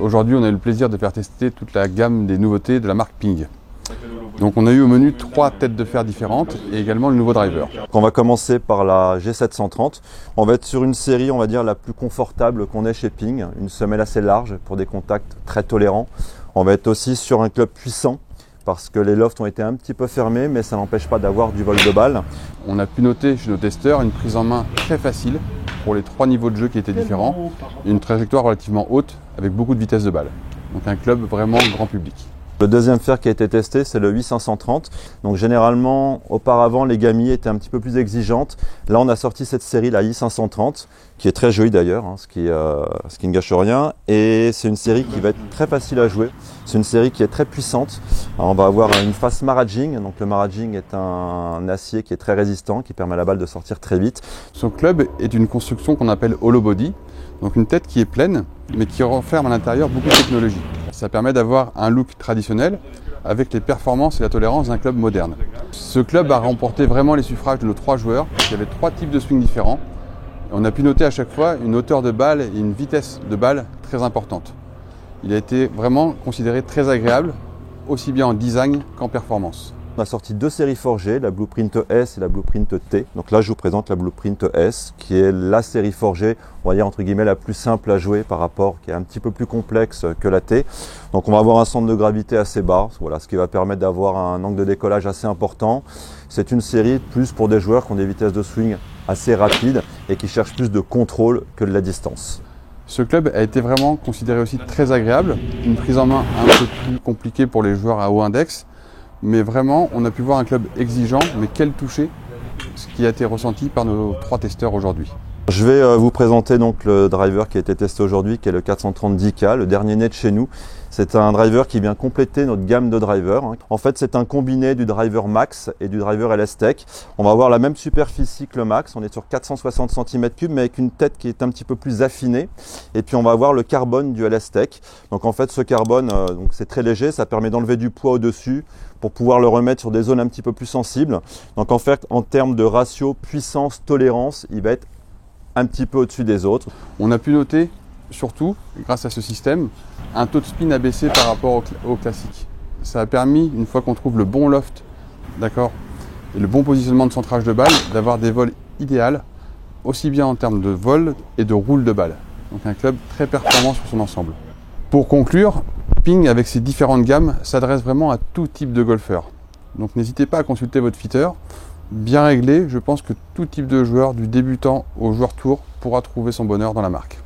aujourd'hui, on a eu le plaisir de faire tester toute la gamme des nouveautés de la marque Ping. Donc on a eu au menu 3 têtes de fer différentes et également le nouveau driver. On va commencer par la G730. On va être sur une série, on va dire, la plus confortable qu'on ait chez Ping. Une semelle assez large pour des contacts très tolérants. On va être aussi sur un club puissant parce que les lofts ont été un petit peu fermés, mais ça n'empêche pas d'avoir du vol de balle. On a pu noter chez nos testeurs une prise en main très facile pour les 3 niveaux de jeu qui étaient différents. Une trajectoire relativement haute avec beaucoup de vitesse de balle. Donc un club vraiment grand public. Le deuxième fer qui a été testé, c'est le 8530. Donc généralement, auparavant, les gamilles étaient un petit peu plus exigeantes. Là, on a sorti cette série, la I530, qui est très jolie d'ailleurs, ce qui ne gâche rien. Et c'est une série qui va être très facile à jouer. C'est une série qui est très puissante. Alors, on va avoir une face maraging. Donc le maraging est un acier qui est très résistant, qui permet à la balle de sortir très vite. Ce club est une construction qu'on appelle hollow body. Donc une tête qui est pleine, mais qui renferme à l'intérieur beaucoup de technologie. Ça permet d'avoir un look traditionnel avec les performances et la tolérance d'un club moderne. Ce club a remporté vraiment les suffrages de nos 3 joueurs. Il y avait 3 types de swing différents. On a pu noter à chaque fois une hauteur de balle et une vitesse de balle très importante. Il a été vraiment considéré très agréable, aussi bien en design qu'en performance. On a sorti 2 séries forgées, la Blueprint S et la Blueprint T. Donc là, je vous présente la Blueprint S, qui est la série forgée, on va dire entre guillemets, la plus simple à jouer par rapport, qui est un petit peu plus complexe que la T. Donc on va avoir un centre de gravité assez bas, voilà, ce qui va permettre d'avoir un angle de décollage assez important. C'est une série plus pour des joueurs qui ont des vitesses de swing assez rapides et qui cherchent plus de contrôle que de la distance. Ce club a été vraiment considéré aussi très agréable, une prise en main un peu plus compliquée pour les joueurs à haut index. Mais vraiment, on a pu voir un club exigeant, mais quel toucher, ce qui a été ressenti par nos 3 testeurs aujourd'hui. Je vais vous présenter donc le driver qui a été testé aujourd'hui, qui est le 430 10K, le dernier né de chez nous. C'est un driver qui vient compléter notre gamme de drivers. En fait, c'est un combiné du driver Max et du driver LS Tech. On va avoir la même superficie que le Max, on est sur 460 cm3, mais avec une tête qui est un petit peu plus affinée. Et puis on va avoir le carbone du LS Tech. Donc en fait, ce carbone, c'est très léger, ça permet d'enlever du poids au-dessus pour pouvoir le remettre sur des zones un petit peu plus sensibles. Donc en fait, en termes de ratio puissance-tolérance, il va être un petit peu au-dessus des autres. On a pu noter, surtout, grâce à ce système, un taux de spin abaissé par rapport au classique. Ça a permis, une fois qu'on trouve le bon loft, d'accord, et le bon positionnement de centrage de balle, d'avoir des vols idéaux, aussi bien en termes de vol et de roule de balle. Donc un club très performant sur son ensemble. Pour conclure, Ping, avec ses différentes gammes, s'adresse vraiment à tout type de golfeur. Donc n'hésitez pas à consulter votre fitter. Bien réglé, je pense que tout type de joueur, du débutant au joueur tour, pourra trouver son bonheur dans la marque.